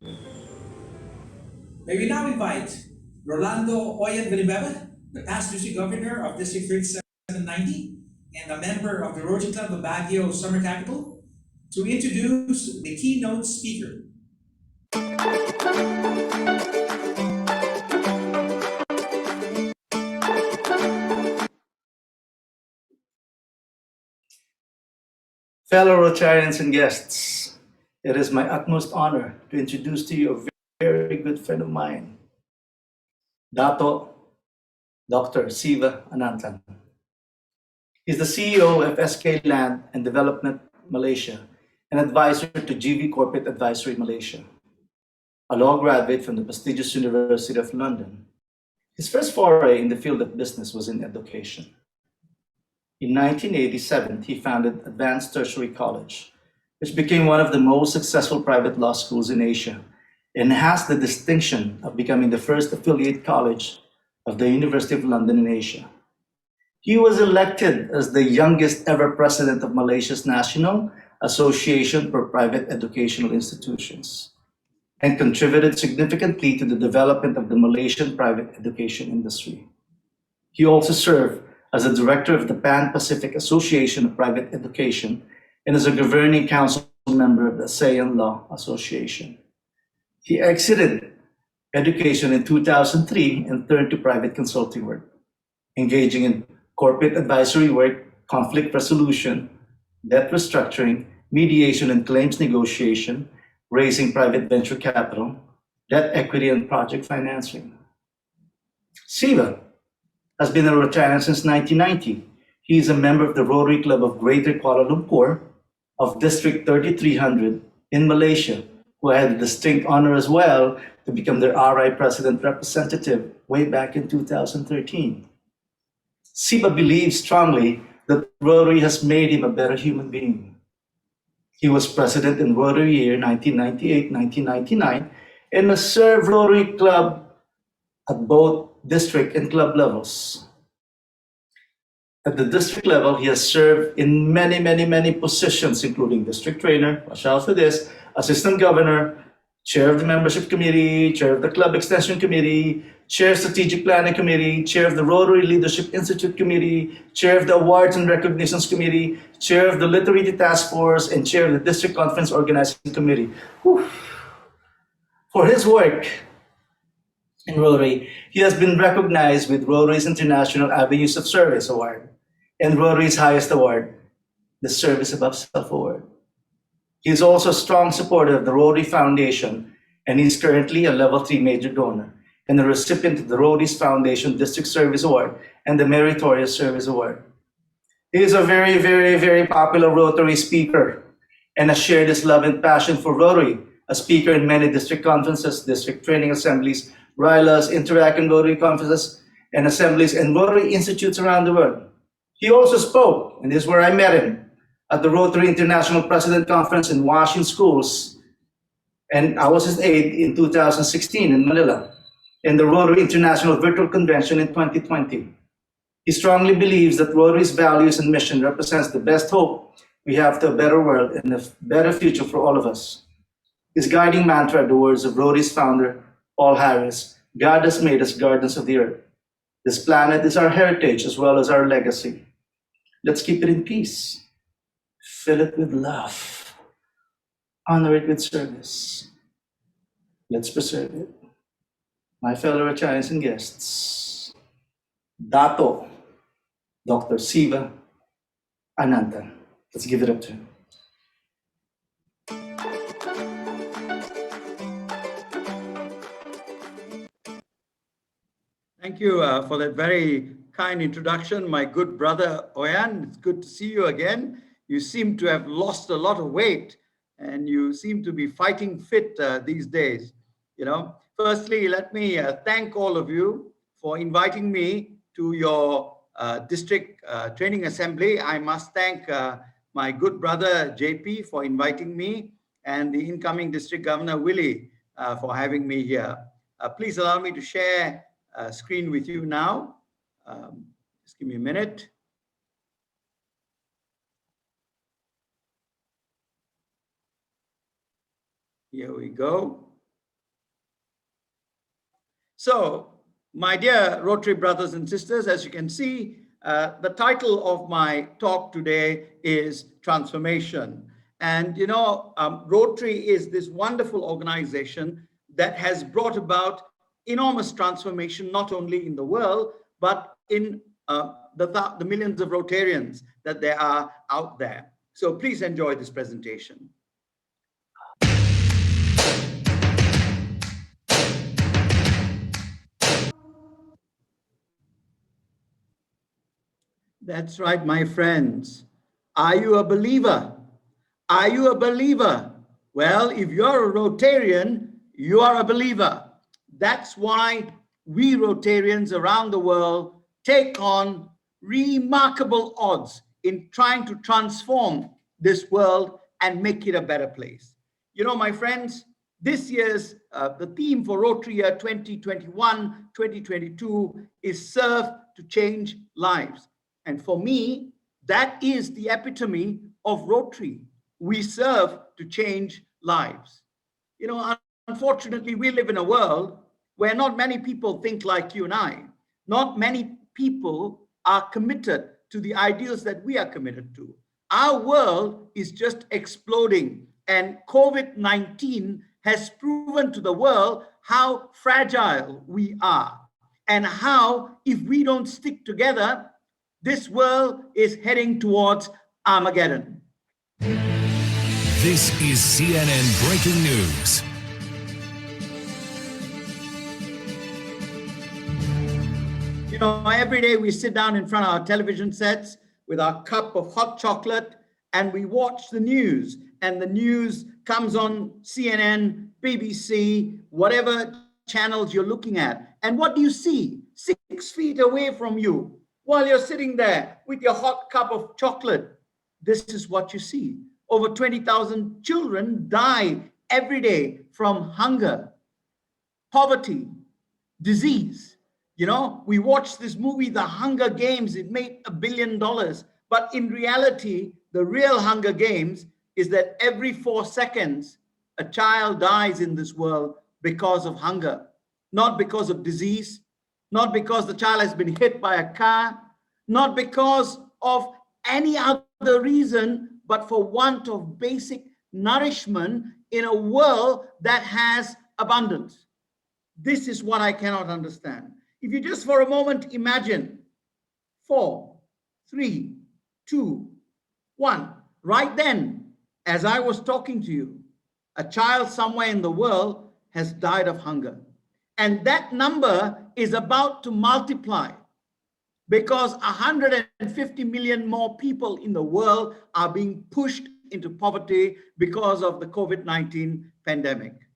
May we now invite Rolando Oyan Villanueva, the past district governor of District 3790 and a member of the Rotary Club of Baguio Summer Capital, to introduce the keynote speaker. Fellow Rotarians and guests, it is my utmost honor to introduce to you a very good friend of mine, Dato, Dr. Siva Ananthan. He's the CEO of SK Land and Development Malaysia, an advisor to GV Corporate Advisory Malaysia, a law graduate from the prestigious University of London. His first foray in the field of business was in education. In 1987, he founded Advanced Tertiary College, which became one of the most successful private law schools in Asia and has the distinction of becoming the first affiliate college of the University of London in Asia. He was elected as the youngest ever president of Malaysia's National Association for Private Educational Institutions and contributed significantly to the development of the Malaysian private education industry. He also served as a director of the Pan-Pacific Association of Private Education and as a governing council member of the ASEAN Law Association. He exited education in 2003 and turned to private consulting work, engaging in corporate advisory work, conflict resolution, debt restructuring, mediation and claims negotiation, raising private venture capital, debt equity, and project financing. Siva has been a Rotarian since 1990. He is a member of the Rotary Club of Greater Kuala Lumpur of District 3300 in Malaysia, who had the distinct honor as well to become their RI President Representative way back in 2013. Siva believes strongly that Rotary has made him a better human being. He was president in Rotary year 1998-1999 and has served Rotary Club at both district and club levels. At the district level, he has served in many positions, including district trainer, watch out for this, assistant governor, chair of the membership committee, chair of the club extension committee, chair of strategic planning committee, chair of the Rotary Leadership Institute committee, chair of the awards and recognitions committee, chair of the literary task force, and chair of the district conference organizing committee. Whew. For his work in Rotary, he has been recognized with Rotary's International Avenues of Service Award and Rotary's highest award, the Service Above Self Award. He is also a strong supporter of the Rotary Foundation, and he is currently a Level 3 major donor and a recipient of the Rotary's Foundation District Service Award and the Meritorious Service Award. He is a very popular Rotary speaker and has shared his love and passion for Rotary, a speaker in many district conferences, district training assemblies, RILAs, Interact and Rotary conferences and assemblies, and Rotary institutes around the world. He also spoke, and this is where I met him, at the Rotary International President Conference in Washington Schools, and I was his aide in 2016 in Manila, and the Rotary International Virtual Convention in 2020. He strongly believes that Rotary's values and mission represents the best hope we have to a better world and a better future for all of us. His guiding mantra are the words of Rotary's founder, Paul Harris: God has made us guardians of the earth. This planet is our heritage as well as our legacy. Let's keep it in peace. Fill it with love. Honor it with service. Let's preserve it. My fellow Rotarians and guests, Dato, Dr. Siva Ananthan. Let's give it up to him. Thank you for that very kind introduction, my good brother Oyan. It's good to see you again. You seem to have lost a lot of weight and you seem to be fighting fit these days. You know, firstly, let me thank all of you for inviting me to your district training assembly. I must thank my good brother JP for inviting me and the incoming district governor Willie for having me here. Please allow me to share screen with you now. Just give me a minute. Here we go. So, my dear Rotary brothers and sisters, as you can see, the title of my talk today is Transformation. And Rotary is this wonderful organization that has brought about enormous transformation, not only in the world, but in the millions of Rotarians that there are out there. So please enjoy this presentation. That's right, my friends. Are you a believer? Are you a believer? Well, if you're a Rotarian, you are a believer. That's why we Rotarians around the world take on remarkable odds in trying to transform this world and make it a better place. You know, my friends, this year's the theme for Rotary Year 2021-2022 is Serve to Change Lives. And for me, that is the epitome of Rotary. We serve to change lives. You know, unfortunately, we live in a world where not many people think like you and I. Not many people are committed to the ideals that we are committed to. Our world is just exploding, and COVID-19 has proven to the world how fragile we are and how, if we don't stick together, this world is heading towards Armageddon. This is CNN Breaking News. You know, every day we sit down in front of our television sets with our cup of hot chocolate and we watch the news. And the news comes on CNN, BBC, whatever channels you're looking at. And what do you see? 6 feet away from you, while you're sitting there with your hot cup of chocolate, this is what you see. Over 20,000 children die every day from hunger, poverty, disease. You know, we watched this movie, The Hunger Games, it made $1 billion. But in reality, the real Hunger Games is that every 4 seconds, a child dies in this world because of hunger, not because of disease, not because the child has been hit by a car, not because of any other reason, but for want of basic nourishment in a world that has abundance. This is what I cannot understand. If you just for a moment imagine 4, 3, 2, 1, right then, as I was talking to you, a child somewhere in the world has died of hunger. And that number is about to multiply because 150 million more people in the world are being pushed into poverty because of the COVID-19 pandemic.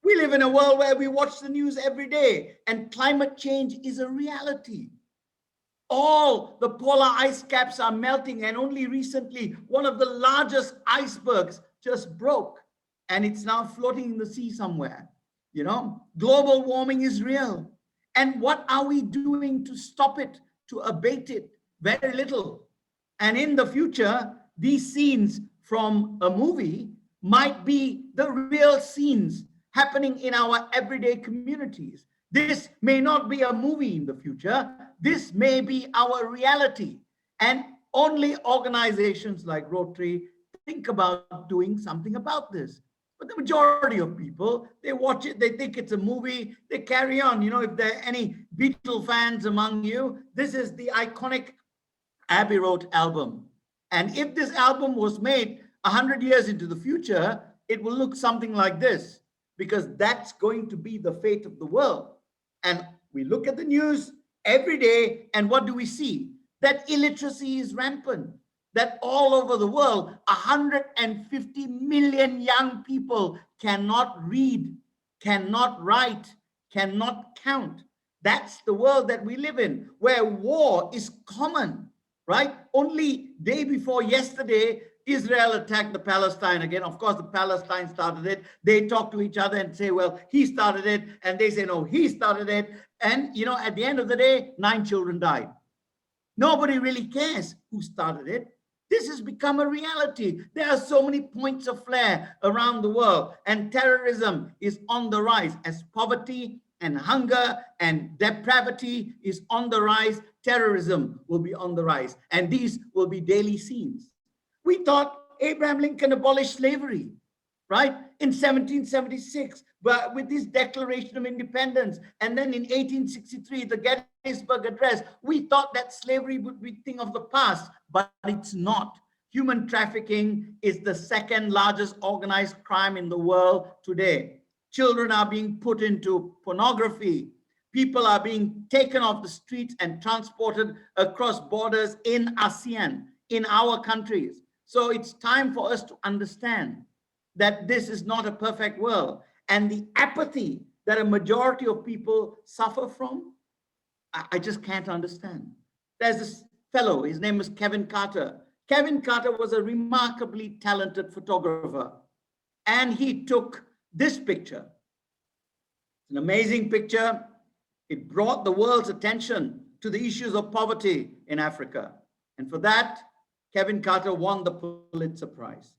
We live in a world where we watch the news every day and climate change is a reality. All the polar ice caps are melting, and only recently one of the largest icebergs just broke and it's now floating in the sea somewhere. You know, global warming is real. And what are we doing to stop it, to abate it? Very little. And in the future, these scenes from a movie might be the real scenes happening in our everyday communities. This may not be a movie in the future. This may be our reality. And only organizations like Rotary think about doing something about this. But the majority of people, they watch it, they think it's a movie, they carry on. You know, if there are any Beatle fans among you, this is the iconic Abbey Road album. And if this album was made 100 years into the future, it will look something like this, because that's going to be the fate of the world. And we look at the news every day, and what do we see? That illiteracy is rampant, that all over the world, 150 million young people cannot read, cannot write, cannot count. That's the world that we live in, where war is common, right? Only day before yesterday, Israel attacked the Palestine again. Of course, the Palestine started it. They talk to each other and say, well, he started it. And they say, no, he started it. And, you know, at the end of the day, 9 children died. Nobody really cares who started it. This has become a reality. There are so many points of flare around the world, and terrorism is on the rise as poverty and hunger and depravity is on the rise. Terrorism will be on the rise, and these will be daily scenes. We thought Abraham Lincoln abolished slavery, right, in 1776, but with this Declaration of Independence, and then in 1863, the Gettysburg Address, we thought that slavery would be a thing of the past, but it's not. Human trafficking is the second largest organized crime in the world today. Children are being put into pornography. People are being taken off the streets and transported across borders in ASEAN, in our countries. So it's time for us to understand that this is not a perfect world. And the apathy that a majority of people suffer from, I just can't understand. There's this fellow, his name is Kevin Carter. Kevin Carter was a remarkably talented photographer, and he took this picture. It's an amazing picture. It brought the world's attention to the issues of poverty in Africa. And for that, Kevin Carter won the Pulitzer Prize.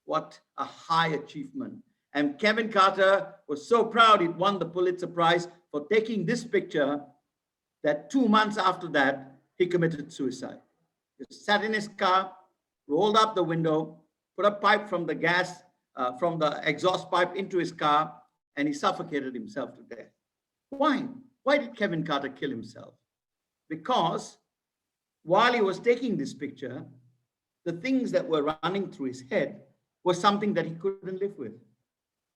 What a high achievement. And Kevin Carter was so proud he'd won the Pulitzer Prize for taking this picture that 2 months after that, he committed suicide. He sat in his car, rolled up the window, put a pipe from the gas, from the exhaust pipe into his car, and he suffocated himself to death. Why? Why did Kevin Carter kill himself? Because while he was taking this picture, the things that were running through his head was something that he couldn't live with.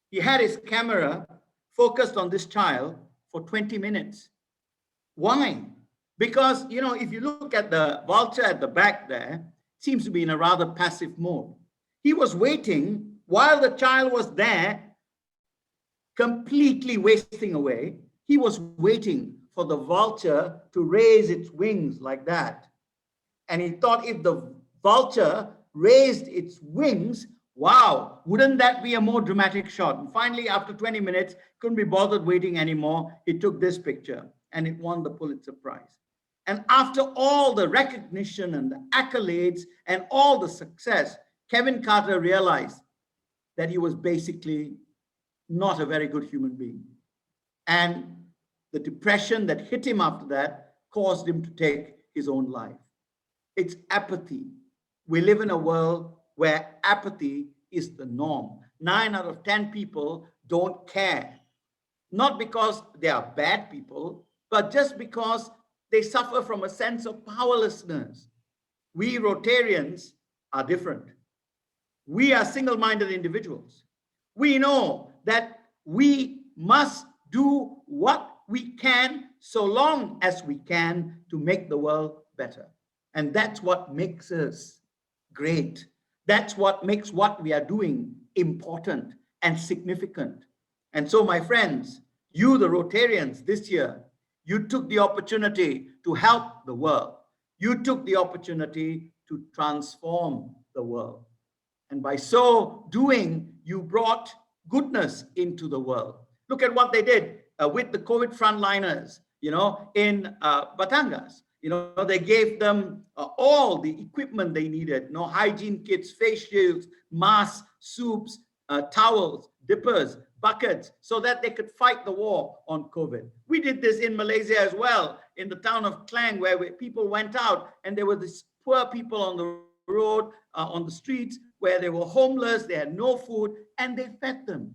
He had his camera focused on this child for 20 minutes. Why? Because, you know, if you look at the vulture at the back there, it seems to be in a rather passive mode. He was waiting while the child was there, completely wasting away. He was waiting for the vulture to raise its wings like that. And he thought if the vulture raised its wings, wow, wouldn't that be a more dramatic shot? And finally, after 20 minutes, couldn't be bothered waiting anymore. He took this picture and it won the Pulitzer Prize. And after all the recognition and the accolades and all the success, Kevin Carter realized that he was basically not a very good human being. And the depression that hit him after that caused him to take his own life. It's apathy. We live in a world where apathy is the norm. 9 out of 10 people don't care. Not because they are bad people, but just because they suffer from a sense of powerlessness. We Rotarians are different. We are single-minded individuals. We know that we must do what we can so long as we can to make the world better. And that's what makes us great. That's what makes what we are doing important and significant. And so, my friends, you, the Rotarians, this year, you took the opportunity to help the world. You took the opportunity to transform the world. And by so doing, you brought goodness into the world. Look at what they did with the COVID frontliners, you know, in Batangas. You know, they gave them all the equipment they needed, you know, hygiene kits, face shields, masks, soups, towels, dippers, buckets, so that they could fight the war on COVID. We did this in Malaysia as well, in the town of Klang, where people went out and there were these poor people on the road, on the streets, where they were homeless, they had no food, and they fed them.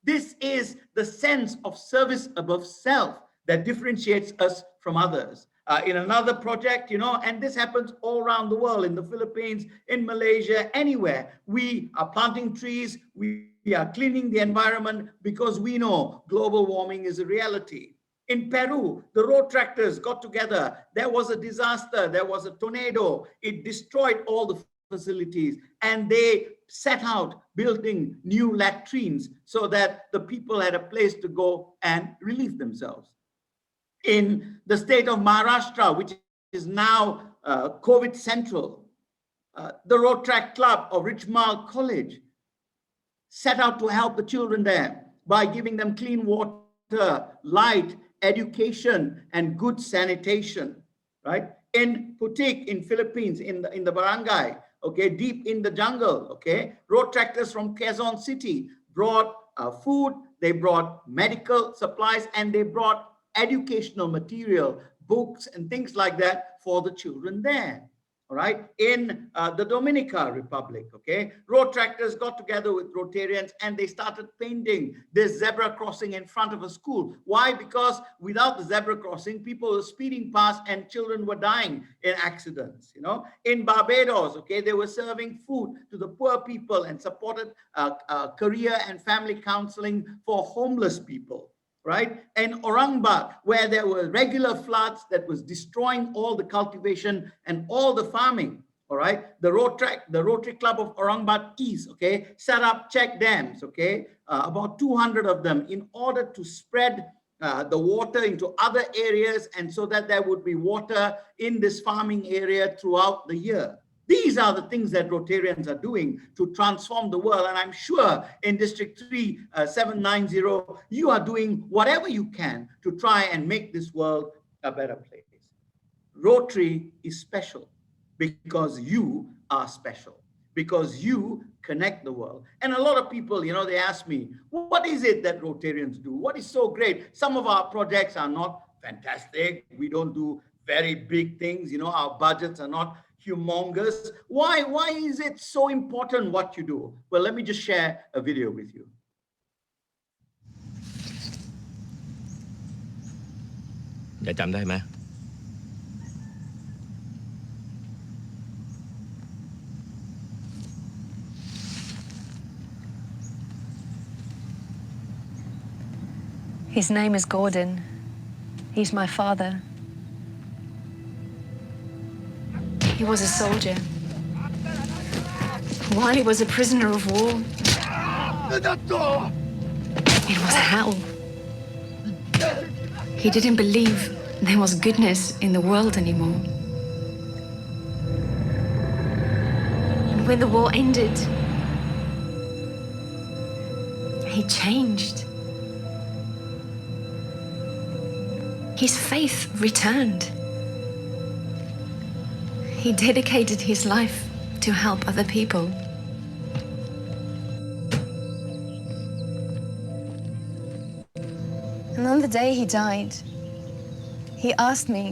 This is the sense of service above self that differentiates us from others. In another project, you know, and this happens all around the world, in the Philippines, in Malaysia, anywhere. We are planting trees, we are cleaning the environment because we know global warming is a reality. In Peru, the road tractors got together. There was a disaster, there was a tornado. It destroyed all the facilities and they set out building new latrines so that the people had a place to go and relieve themselves. In the state of Maharashtra, which is now COVID central, the Road Track Club of Richmal College set out to help the children there by giving them clean water, light, education, and good sanitation, right? In Putik, in Philippines, in the barangay, okay, deep in the jungle, okay, road tractors from Quezon City brought food. they brought medical supplies, and they brought educational material, books and things like that for the children there. All right, in the Dominican Republic, okay, road tractors got together with Rotarians and they started painting this zebra crossing in front of a school. Why? Because without the zebra crossing, people were speeding past and children were dying in accidents. You know, in Barbados, okay, they were serving food to the poor people and supported career and family counseling for homeless people. Right? And Orangbat, where there were regular floods that was destroying all the cultivation and all the farming. All right, the Rotary Club of Orangbat East, okay, set up check dams, okay, about 200 of them, in order to spread the water into other areas, and so that there would be water in this farming area throughout the year. These are the things that Rotarians are doing to transform the world. And I'm sure in District 3, 790, you are doing whatever you can to try and make this world a better place. Rotary is special because you are special, because you connect the world. And a lot of people, you know, they ask me, what is it that Rotarians do? What is so great? Some of our projects are not fantastic. We don't do very big things. You know, our budgets are not humongous. Why is it so important what you do? Well, let me just share a video with you. จะจำได้ไหม His name is Gordon. He's my father. He was a soldier. While he was a prisoner of war, it was hell. He didn't believe there was goodness in the world anymore. And when the war ended, he changed. His faith returned. He dedicated his life to help other people. And on the day he died, he asked me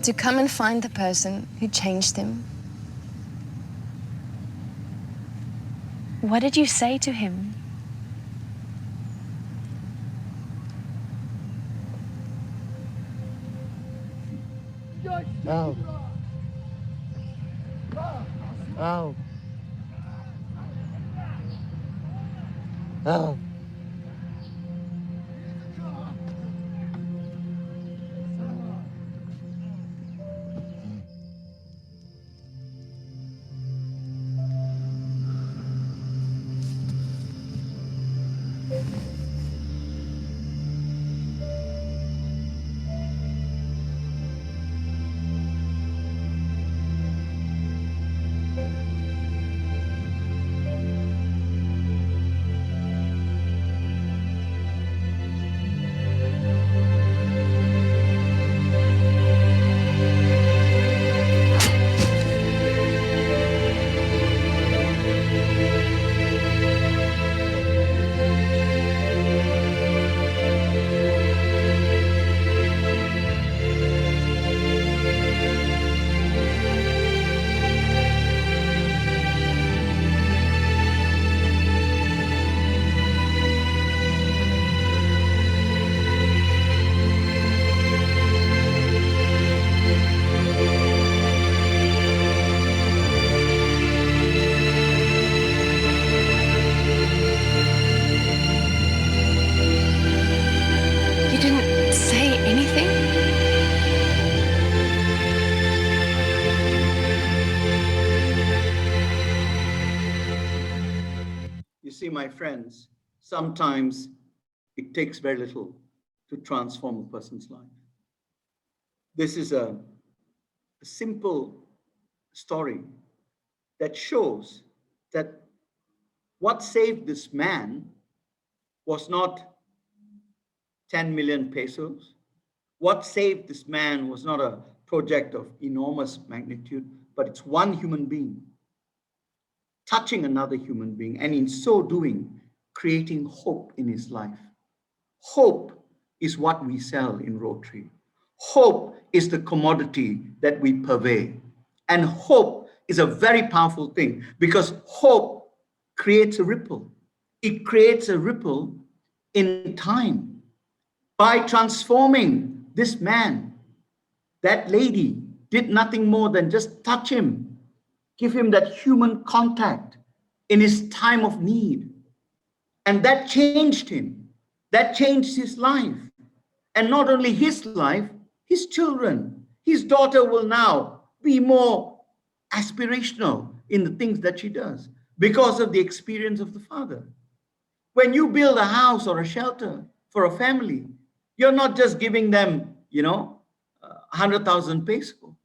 to come and find the person who changed him. What did you say to him? Oh. Oh. Oh. See, my friends, sometimes it takes very little to transform a person's life. This is a simple story that shows that what saved this man was not 10 million pesos. What saved this man was not a project of enormous magnitude, but it's one human being touching another human being, and in so doing, creating hope in his life. Hope is what we sell in Rotary. Hope is the commodity that we purvey. And hope is a very powerful thing because hope creates a ripple. It creates a ripple in time. By transforming this man, that lady did nothing more than just touch him, give him that human contact in his time of need. And that changed him. That changed his life. And not only his life, his children. His daughter will now be more aspirational in the things that she does because of the experience of the father. When you build a house or a shelter for a family, you're not just giving them, 100,000 peso.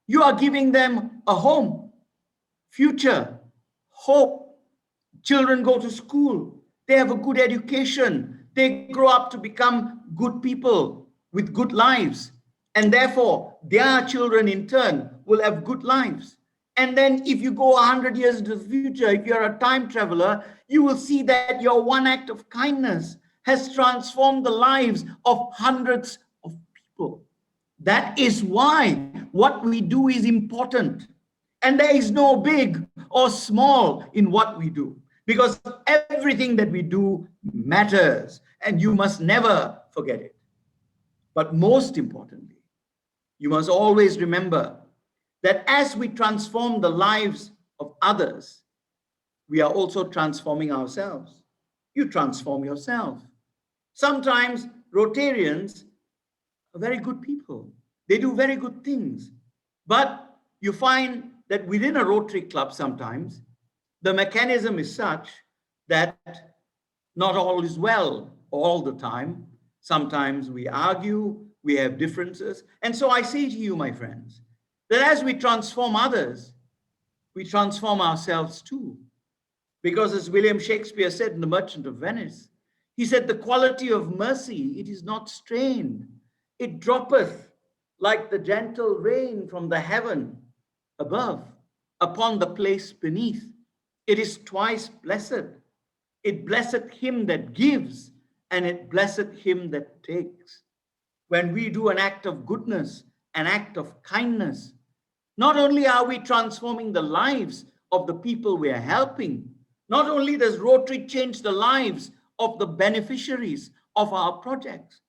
You are giving them a home, future, hope. Children go to school. They have a good education. They grow up to become good people with good lives. And therefore, their children in turn will have good lives. And then if you go 100 years into the future, if you're a time traveler, you will see that your one act of kindness has transformed the lives of hundreds of people. That is why what we do is important. And there is no big or small in what we do, because everything that we do matters, and you must never forget it. But most importantly, you must always remember that as we transform the lives of others, we are also transforming ourselves. You transform yourself. Sometimes Rotarians are very good people. They do very good things. But you find that within a Rotary club sometimes, the mechanism is such that not all is well all the time. Sometimes we argue, we have differences. And so I say to you, my friends, that as we transform others, we transform ourselves too. Because as William Shakespeare said in The Merchant of Venice, he said, the quality of mercy, it is not strained. It droppeth like the gentle rain from the heaven above upon the place beneath. It is twice blessed. It blesseth him that gives, and it blesseth him that takes. When we do an act of goodness, an act of kindness, not only are we transforming the lives of the people we are helping, not only does Rotary change the lives of the beneficiaries of our projects,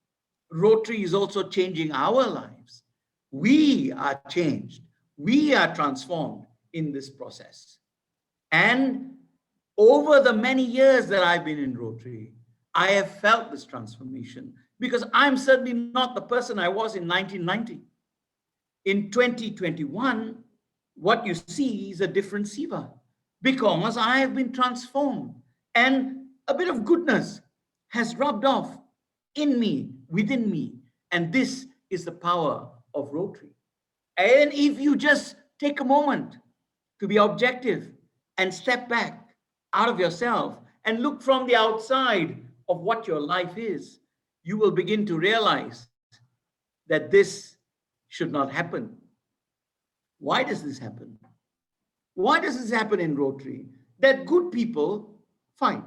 Rotary is also changing our lives. We are changed. We are transformed in this process. And over the many years that I've been in Rotary, I have felt this transformation because I'm certainly not the person I was in 1990. In 2021, what you see is a different Siva because I have been transformed and a bit of goodness has rubbed off in me, within me. And this is the power of Rotary. And if you just take a moment to be objective and step back out of yourself and look from the outside of what your life is, you will begin to realize that this should not happen. Why does this happen? Why does this happen in Rotary? That good people fight,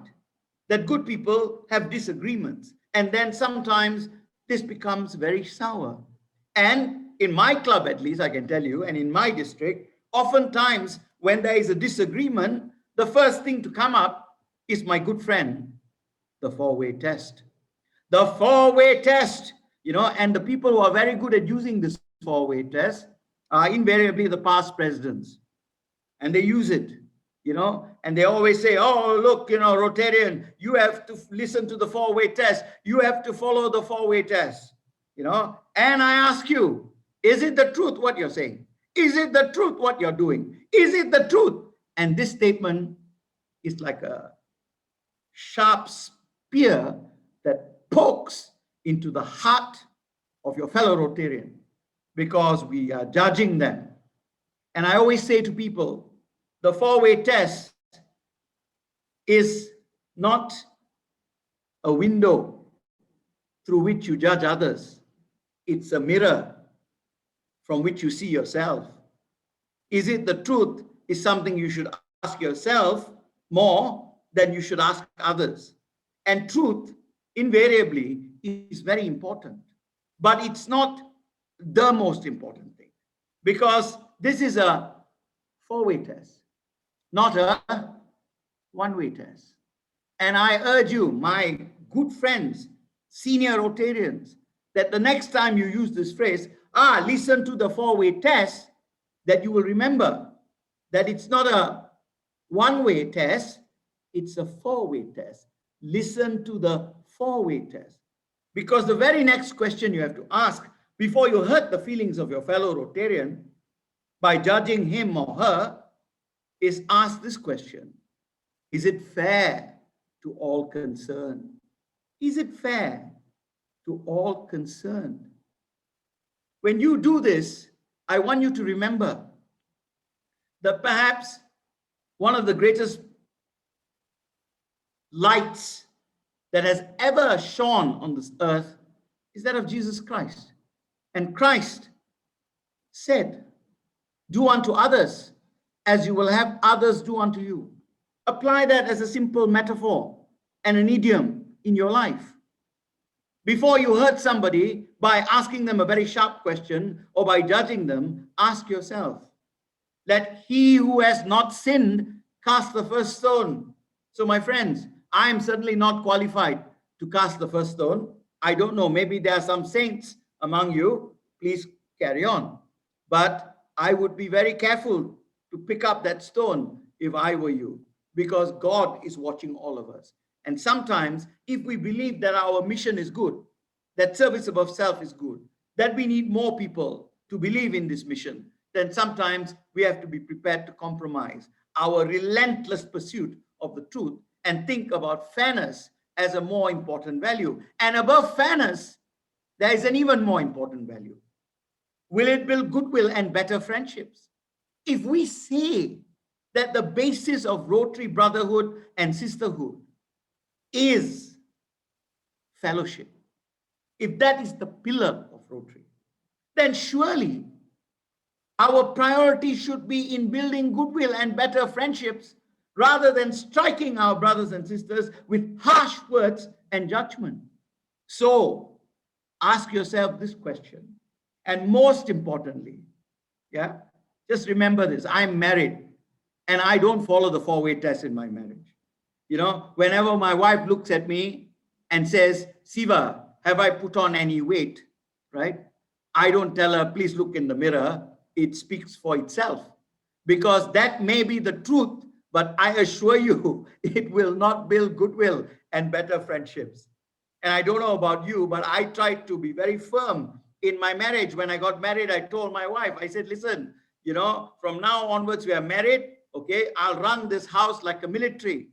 that good people have disagreements, and then sometimes this becomes very sour. And in my club, at least, I can tell you, and in my district, oftentimes when there is a disagreement, the first thing to come up is my good friend, the four-way test. The four-way test, and the people who are very good at using this four-way test are invariably the past presidents. And they use it, and they always say, oh, look, Rotarian, you have to listen to the four-way test. You have to follow the four-way test, And I ask you, is it the truth what you're saying? Is it the truth what you're doing? Is it the truth? And this statement is like a sharp spear that pokes into the heart of your fellow Rotarian because we are judging them. And I always say to people, the four-way test is not a window through which you judge others. It's a mirror from which you see yourself. Is it the truth is something you should ask yourself more than you should ask others. And truth invariably is very important, but it's not the most important thing, because this is a four-way test, not a one-way test. And I urge you, my good friends, senior Rotarians, that the next time you use this phrase, listen to the four-way test, that you will remember that it's not a one-way test, it's a four-way test. Listen to the four-way test. Because the very next question you have to ask before you hurt the feelings of your fellow Rotarian by judging him or her is ask this question: is it fair to all concerned? Is it fair to all concerned? When you do this, I want you to remember that perhaps one of the greatest lights that has ever shone on this earth is that of Jesus Christ. And Christ said, "Do unto others as you will have others do unto you." Apply that as a simple metaphor and an idiom in your life. Before you hurt somebody by asking them a very sharp question or by judging them, ask yourself, let he who has not sinned cast the first stone. So my friends, I am certainly not qualified to cast the first stone. I don't know, maybe there are some saints among you. Please carry on. But I would be very careful to pick up that stone if I were you, because God is watching all of us. And sometimes if we believe that our mission is good, that service above self is good, that we need more people to believe in this mission, then sometimes we have to be prepared to compromise our relentless pursuit of the truth and think about fairness as a more important value. And above fairness, there is an even more important value. Will it build goodwill and better friendships? If we say that the basis of Rotary brotherhood and sisterhood is fellowship, if that is the pillar of Rotary, then surely our priority should be in building goodwill and better friendships rather than striking our brothers and sisters with harsh words and judgment. So ask yourself this question. And most importantly, just remember this: I'm married and I don't follow the four-way test in my marriage. Whenever my wife looks at me and says, "Siva, have I put on any weight?" right? I don't tell her, "Please look in the mirror." It speaks for itself, because that may be the truth, but I assure you, it will not build goodwill and better friendships. And I don't know about you, but I tried to be very firm in my marriage. When I got married, I told my wife, I said, "Listen, from now onwards, we are married. Okay, I'll run this house like a military.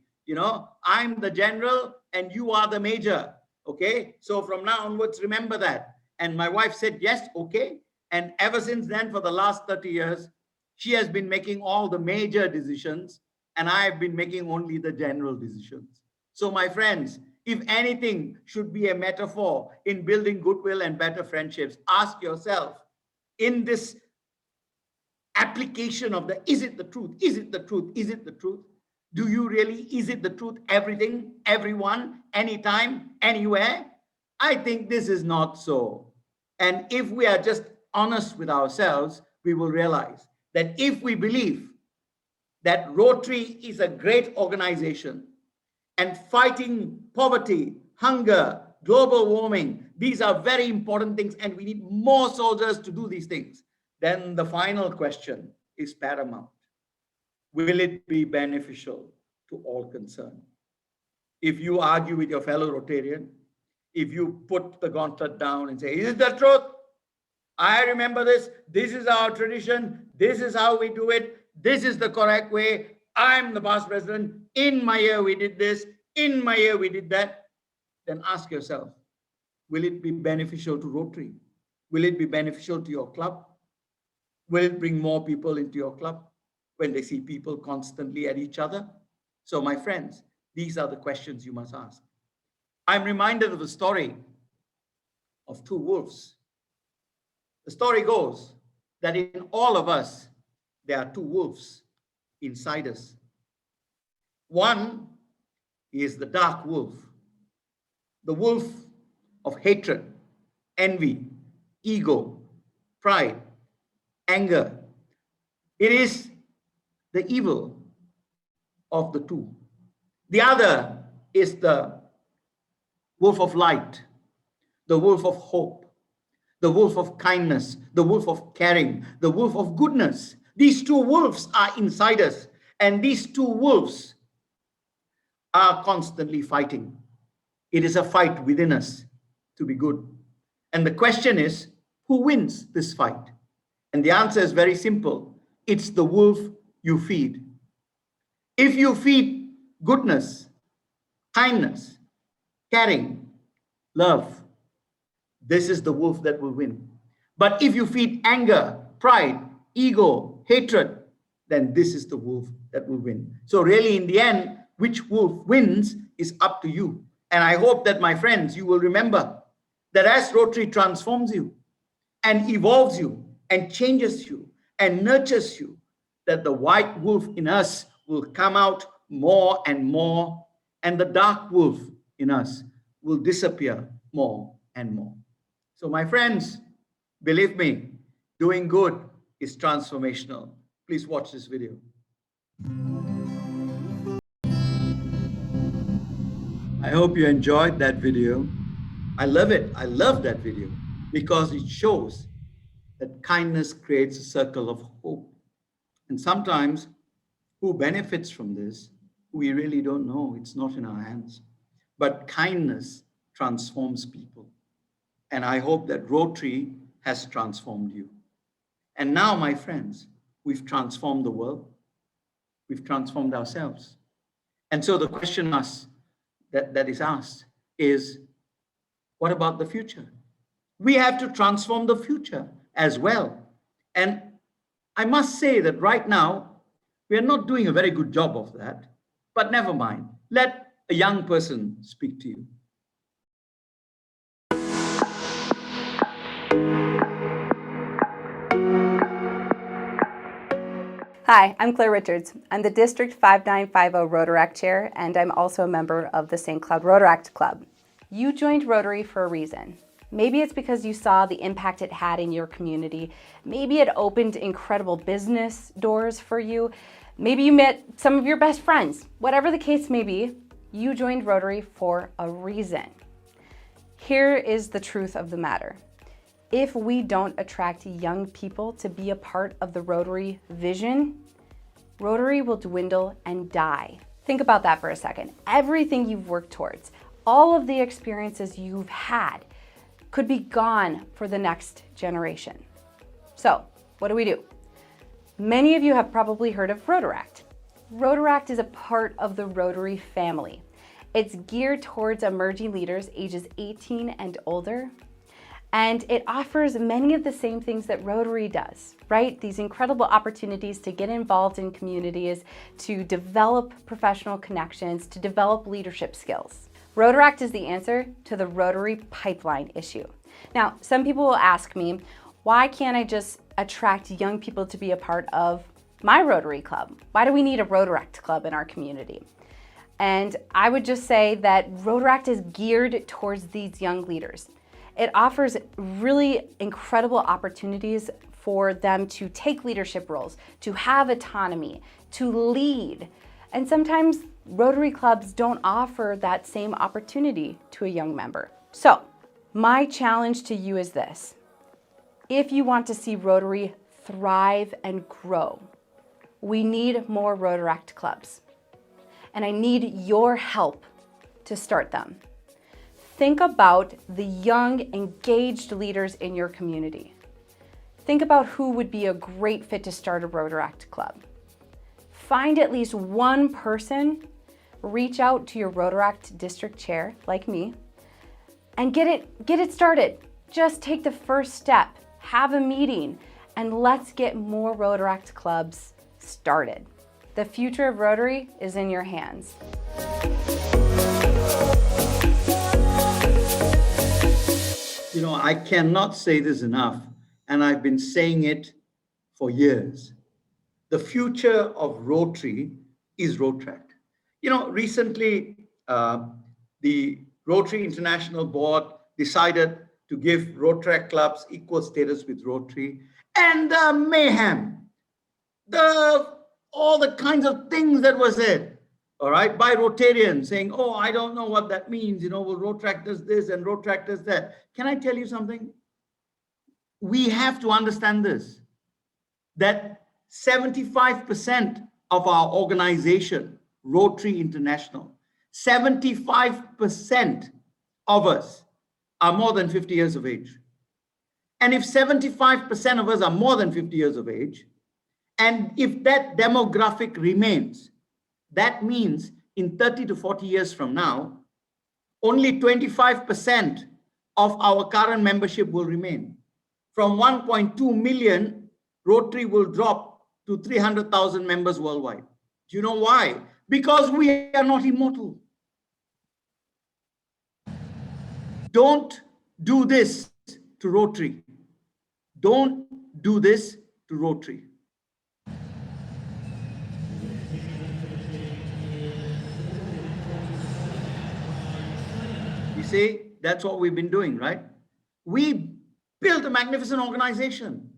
I'm the general and you are the major. Okay, so from now onwards, remember that." And my wife said, "Yes, okay." And ever since then, for the last 30 years, she has been making all the major decisions and I have been making only the general decisions. So my friends, if anything should be a metaphor in building goodwill and better friendships, ask yourself, in this application of the "is it the truth? Is it the truth? Is it the truth?" Do you really, is it the truth? Everything, everyone, anytime, anywhere? I think this is not so. And if we are just honest with ourselves, we will realize that if we believe that Rotary is a great organization and fighting poverty, hunger, global warming, these are very important things and we need more soldiers to do these things, then the final question is paramount. Will it be beneficial to all concerned? If you argue with your fellow Rotarian, if you put the gauntlet down and say, "Is it the truth? I remember this. This is our tradition. This is how we do it. This is the correct way. I'm the past president. In my year, we did this. In my year, we did that." Then ask yourself, will it be beneficial to Rotary? Will it be beneficial to your club? Will it bring more people into your club when they see people constantly at each other? So my friends, these are the questions you must ask. I'm reminded of a story of two wolves. The story goes that in all of us, there are two wolves inside us. One is the dark wolf, the wolf of hatred, envy, ego, pride, anger. It is the evil of the two. The other is the wolf of light, the wolf of hope, the wolf of kindness, the wolf of caring, the wolf of goodness. These two wolves are inside us, and these two wolves are constantly fighting. It is a fight within us to be good. And the question is, who wins this fight? And the answer is very simple. It's the wolf you feed. If you feed goodness, kindness, caring, love, this is the wolf that will win. But if you feed anger, pride, ego, hatred, then this is the wolf that will win. So really, in the end, which wolf wins is up to you. And I hope that, my friends, you will remember that as Rotary transforms you and evolves you and changes you and nurtures you, that the white wolf in us will come out more and more, and the dark wolf in us will disappear more and more. So my friends, believe me, doing good is transformational. Please watch this video. I hope you enjoyed that video. I love it. I love that video because it shows that kindness creates a circle of hope. And sometimes who benefits from this, we really don't know. It's not in our hands. But kindness transforms people. And I hope that Rotary has transformed you. And now, my friends, we've transformed the world. We've transformed ourselves. And so the question that is asked is, what about the future? We have to transform the future as well. And I must say that right now, we are not doing a very good job of that, but never mind. Let a young person speak to you. Hi, I'm Claire Richards. I'm the District 5950 Rotaract Chair, and I'm also a member of the St. Cloud Rotaract Club. You joined Rotary for a reason. Maybe it's because you saw the impact it had in your community. Maybe it opened incredible business doors for you. Maybe you met some of your best friends. Whatever the case may be, you joined Rotary for a reason. Here is the truth of the matter. If we don't attract young people to be a part of the Rotary vision, Rotary will dwindle and die. Think about that for a second. Everything you've worked towards, all of the experiences you've had, could be gone for the next generation. So, what do? Many of you have probably heard of Rotaract. Rotaract is a part of the Rotary family. It's geared towards emerging leaders ages 18 and older. And it offers many of the same things that Rotary does, right? These incredible opportunities to get involved in communities, to develop professional connections, to develop leadership skills. Rotaract is the answer to the Rotary pipeline issue. Now, some people will ask me, why can't I just attract young people to be a part of my Rotary Club? Why do we need a Rotaract Club in our community? And I would just say that Rotaract is geared towards these young leaders. It offers really incredible opportunities for them to take leadership roles, to have autonomy, to lead. And sometimes Rotary clubs don't offer that same opportunity to a young member. So, my challenge to you is this. If you want to see Rotary thrive and grow, we need more Rotaract clubs. And I need your help to start them. Think about the young, engaged leaders in your community. Think about who would be a great fit to start a Rotaract club. Find at least one person, reach out to your Rotaract district chair, like me, and get it started. Just take the first step, have a meeting, and let's get more Rotaract clubs started. The future of Rotary is in your hands. You know, I cannot say this enough, and I've been saying it for years. The future of Rotary is Rotaract. You know, recently, the Rotary International Board decided to give Rotaract clubs equal status with Rotary, and the mayhem, all the kinds of things that were said, all right, by Rotarians saying, oh, I don't know what that means, well, Rotaract does this and Rotaract does that. Can I tell you something? We have to understand this, that 75% of our organization, Rotary International, 75% of us are more than 50 years of age. And if 75% of us are more than 50 years of age, and if that demographic remains, that means in 30 to 40 years from now, only 25% of our current membership will remain. From 1.2 million, Rotary will drop to 300,000 members worldwide. Do you know why? Because we are not immortal. Don't do this to Rotary. Don't do this to Rotary. You see, that's what we've been doing, right? We built a magnificent organization.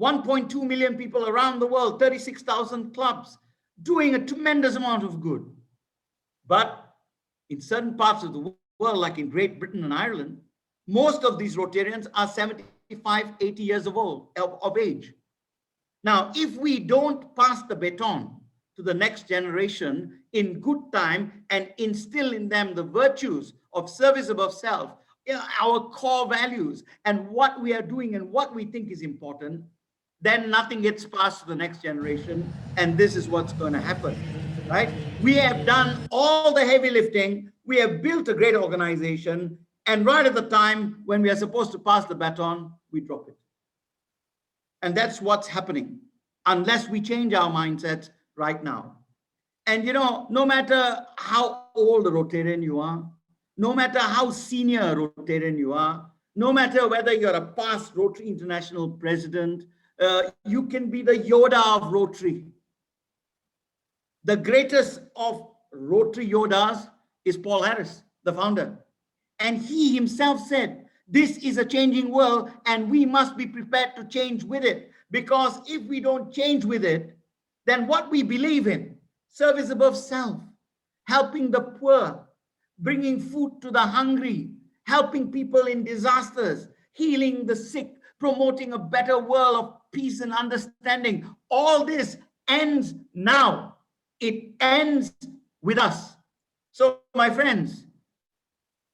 1.2 million people around the world, 36,000 clubs, doing a tremendous amount of good. But in certain parts of the world, like in Great Britain and Ireland, most of these Rotarians are 75, 80 years of age. Now, if we don't pass the baton to the next generation in good time and instill in them the virtues of service above self, our core values and what we are doing and what we think is important, then nothing gets passed to the next generation. And this is what's going to happen, right? We have done all the heavy lifting. We have built a great organization. And right at the time when we are supposed to pass the baton, we drop it. And that's what's happening unless we change our mindsets right now. And, no matter how old a Rotarian you are, no matter how senior a Rotarian you are, no matter whether you're a past Rotary International president, you can be the Yoda of Rotary. The greatest of Rotary Yodas is Paul Harris, the founder. And he himself said, this is a changing world and we must be prepared to change with it. Because if we don't change with it, then what we believe in, service above self, helping the poor, bringing food to the hungry, helping people in disasters, healing the sick, promoting a better world of peace and understanding. All this ends now. It ends with us. So, my friends,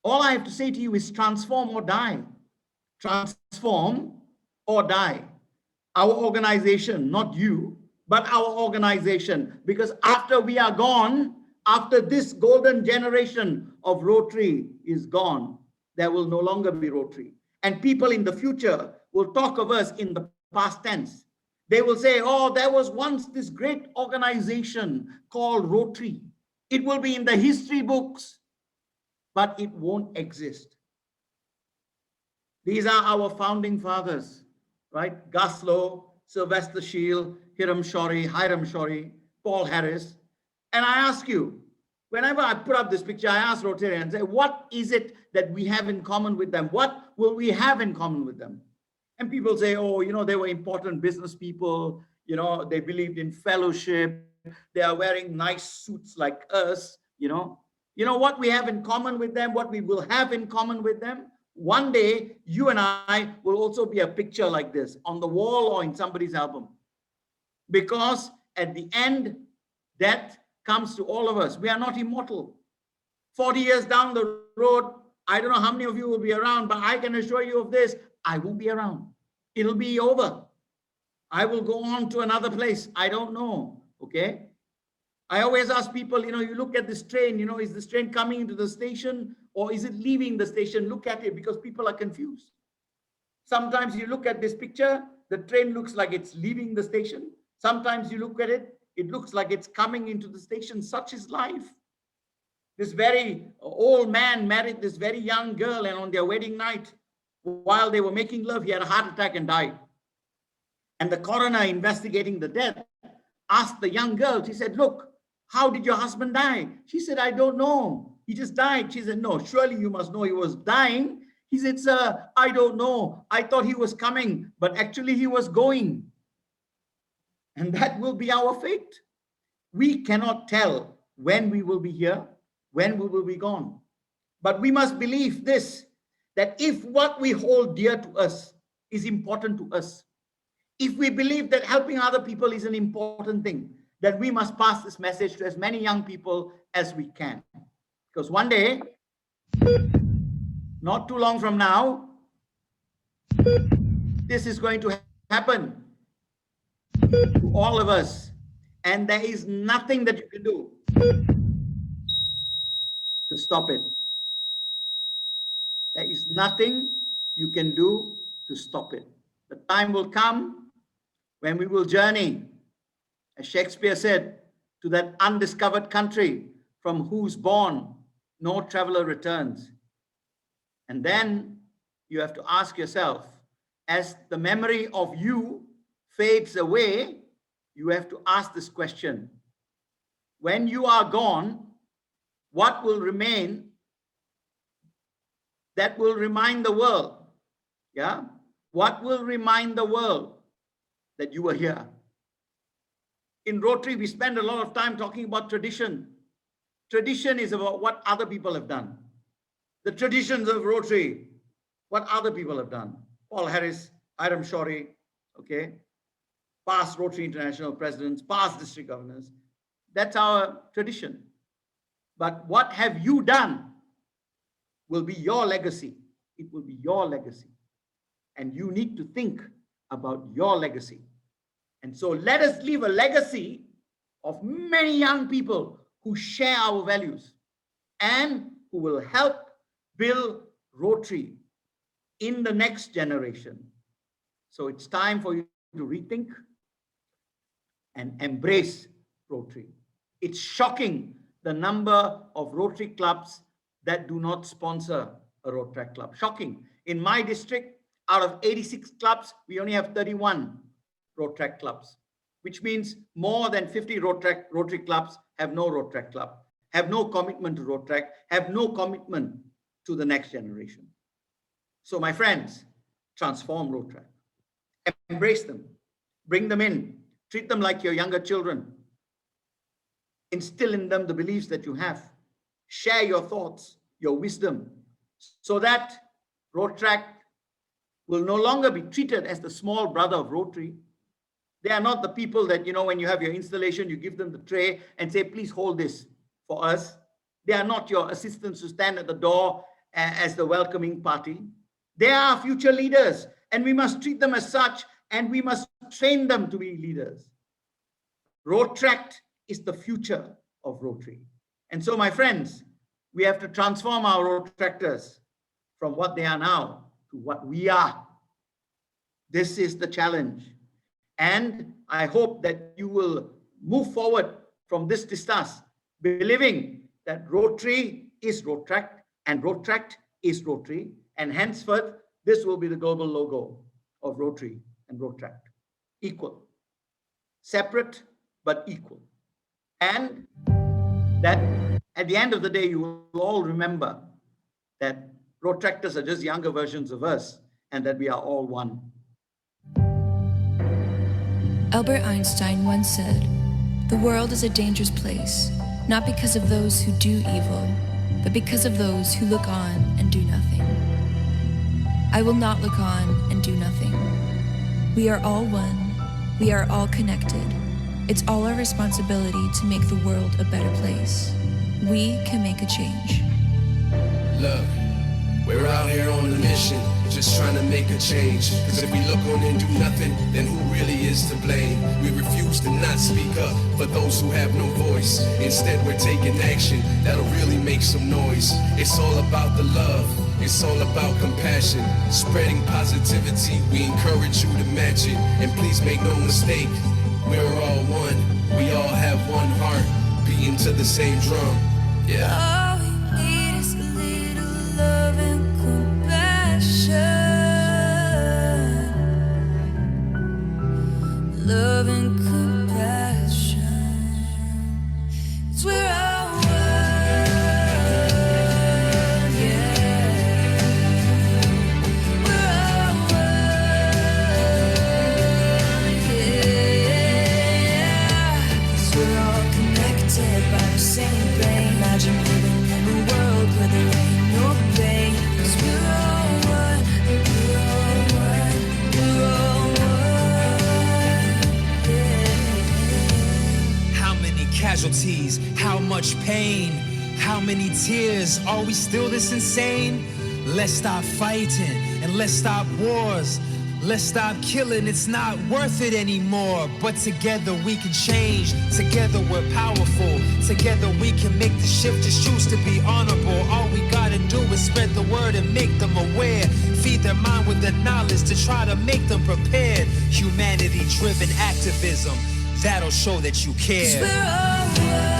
all I have to say to you is transform or die. Transform or die. Our organization, not you, but our organization. Because after we are gone, after this golden generation of Rotary is gone, there will no longer be Rotary. And people in the future will talk of us in the past tense. They will say, oh, there was once this great organization called Rotary. It will be in the history books, but it won't exist. These are our founding fathers, right? Goslow, Sylvester Shield, Hiram Shorey, Paul Harris. And I ask you, whenever I put up this picture, I ask Rotarians, what is it that we have in common with them? What will we have in common with them? And people say, oh, they were important business people. They believed in fellowship. They are wearing nice suits like us. You know what we have in common with them, what we will have in common with them? One day, you and I will also be a picture like this on the wall or in somebody's album. Because at the end, death comes to all of us. We are not immortal. 40 years down the road, I don't know how many of you will be around, but I can assure you of this, I won't be around. It'll be over. I will go on to another place. I don't know, okay? I always ask people, you look at this train, is this train coming into the station or is it leaving the station? Look at it because people are confused. Sometimes you look at this picture, the train looks like it's leaving the station. Sometimes you look at it, it looks like it's coming into the station. Such is life. This very old man married this very young girl, and on their wedding night, while they were making love, he had a heart attack and died. And the coroner investigating the death asked the young girl, she said, look, how did your husband die? She said, I don't know. He just died. She said, no, surely you must know he was dying. He said, sir, I don't know. I thought he was coming, but actually he was going. And that will be our fate. We cannot tell when we will be here, when we will be gone. But we must believe this, that if what we hold dear to us is important to us, if we believe that helping other people is an important thing, that we must pass this message to as many young people as we can. Because one day, not too long from now, this is going to happen to all of us. And there is nothing that you can do to stop it. There is nothing you can do to stop it. The time will come when we will journey, as Shakespeare said, to that undiscovered country from whose bourne no traveler returns. And then you have to ask yourself, as the memory of you fades away, you have to ask this question. When you are gone, what will remain that will remind the world? Yeah? What will remind the world that you were here? In Rotary, we spend a lot of time talking about tradition. Tradition is about what other people have done. The traditions of Rotary, what other people have done. Paul Harris, Hiram Shorey, okay? Past Rotary International presidents, past district governors. That's our tradition. But what have you done will be your legacy. It will be your legacy. And you need to think about your legacy. And so let us leave a legacy of many young people who share our values and who will help build Rotary in the next generation. So it's time for you to rethink and embrace Rotary. It's shocking the number of Rotary clubs that do not sponsor a Rotary club. Shocking. In my district, out of 86 clubs, we only have 31 Rotary clubs, which means more than 50 Rotary clubs have no Rotary club, have no commitment to Rotary, have no commitment to the next generation. So my friends, transform Rotary. Embrace them, bring them in, treat them like your younger children. Instill in them the beliefs that you have. Share your thoughts, your wisdom, so that Rotary will no longer be treated as the small brother of Rotary. They are not the people that, when you have your installation, you give them the tray and say, please hold this for us. They are not your assistants who stand at the door as the welcoming party. They are future leaders, and we must treat them as such, and we must train them to be leaders. Rotary is the future of Rotary. And so, my friends, we have to transform our Rotaractors from what they are now to what we are. This is the challenge. And I hope that you will move forward from this discuss, believing that Rotary is Rotary and Rotary is Rotary. And henceforth, this will be the global logo of Rotary and Rotary. Equal. Separate, but equal. And that at the end of the day, you will all remember that Rotaractors are just younger versions of us and that we are all one. Albert Einstein once said, "The world is a dangerous place, not because of those who do evil, but because of those who look on and do nothing." I will not look on and do nothing. We are all one. We are all connected. It's all our responsibility to make the world a better place. We can make a change. Look, we're out here on a mission, just trying to make a change. Cause if we look on and do nothing, then who really is to blame? We refuse to not speak up for those who have no voice. Instead, we're taking action that'll really make some noise. It's all about the love. It's all about compassion, spreading positivity. We encourage you to match it. And please make no mistake, we're all one. We all have one heart, beating to the same drum. Yeah. All we need is a little love and compassion. Love and compassion. It's where our world. much pain, how many tears. Are we still this insane? Let's stop fighting and let's stop wars. Let's stop killing, it's not worth it anymore. But together we can change, together we're powerful. Together we can make the shift, just choose to be honorable. All we gotta do is spread the word and make them aware. Feed their mind with the knowledge to try to make them prepared. Humanity-driven activism, that'll show that you care. 'Cause we're all one.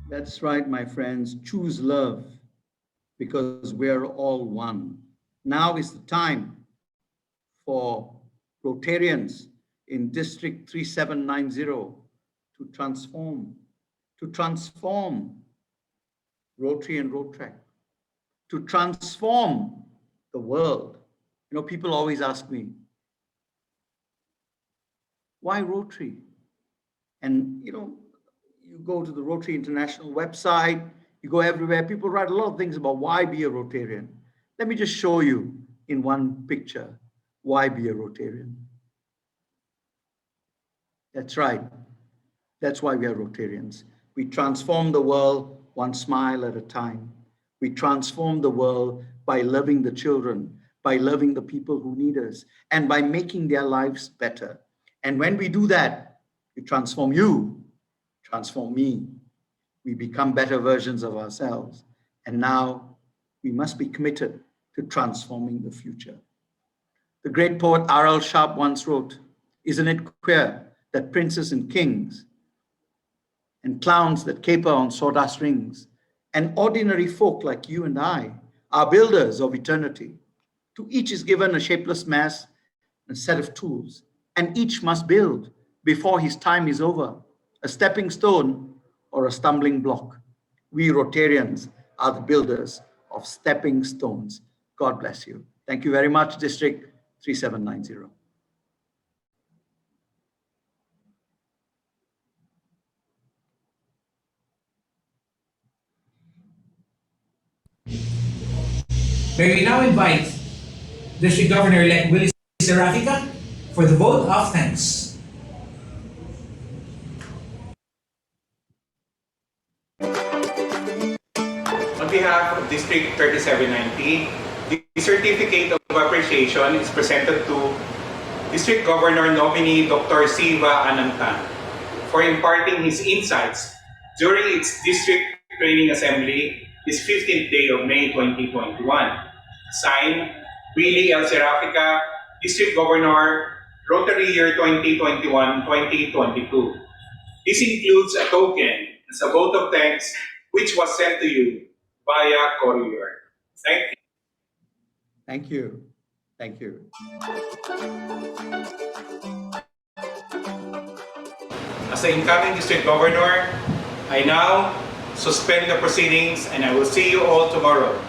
That's right, my friends. Choose love because we're all one. Now is the time for Rotarians in District 3790 to transform Rotary and Road to transform the world. You know, people always ask me, why Rotary? And, you know, you go to the Rotary International website, you go everywhere, people write a lot of things about why be a Rotarian. Let me just show you in one picture, why be a Rotarian? That's right. That's why we are Rotarians. We transform the world one smile at a time. We transform the world by loving the children, by loving the people who need us, and by making their lives better. And when we do that, we transform you, transform me. We become better versions of ourselves. And now we must be committed to transforming the future. The great poet R.L. Sharp once wrote, "Isn't it queer that princes and kings and clowns that caper on sawdust rings and ordinary folk like you and I are builders of eternity? To each is given a shapeless mass, a set of tools, and each must build before his time is over, a stepping stone or a stumbling block. We Rotarians are the builders of stepping stones." God bless you. Thank you very much, District 3790. May we now invite District Governor-elect Willie Serafica for the vote of thanks. On behalf of District 3790, the certificate of appreciation is presented to District Governor nominee Dr. Siva Ananthan for imparting his insights during its District Training Assembly this 15th day of May 2021. Signed, Willie L. Serafica, District Governor, Rotary Year 2021-2022. This includes a token as a vote of thanks which was sent to you via courier. Thank you. Thank you. Thank you. As the incoming District Governor, I now suspend the proceedings and I will see you all tomorrow.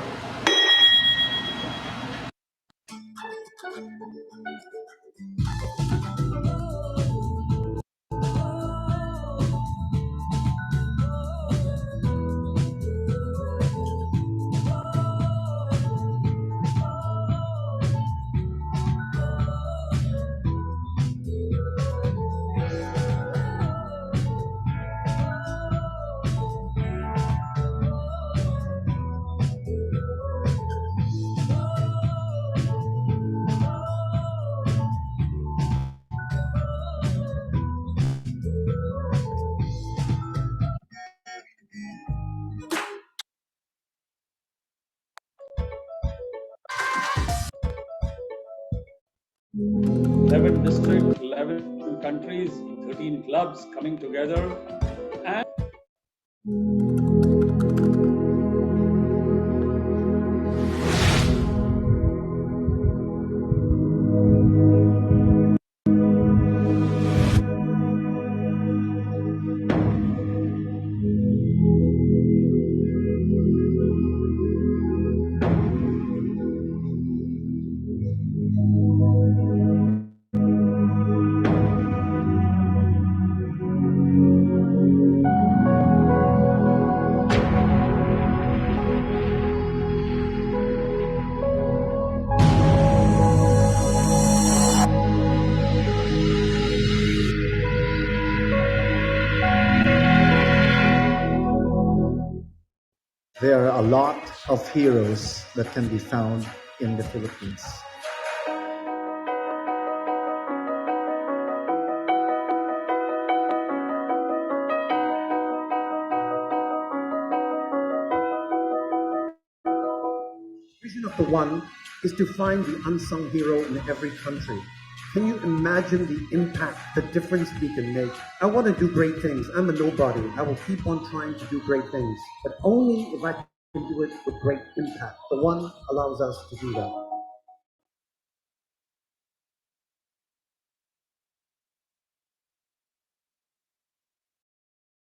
11 districts, 11 countries, 13 clubs coming together. And There are a lot of heroes that can be found in the Philippines. Vision of the One is to find the unsung hero in every country. Can you imagine the impact, the difference we can make? I want to do great things. I'm a nobody. I will keep on trying to do great things, but only if I can do it with great impact. The One allows us to do that.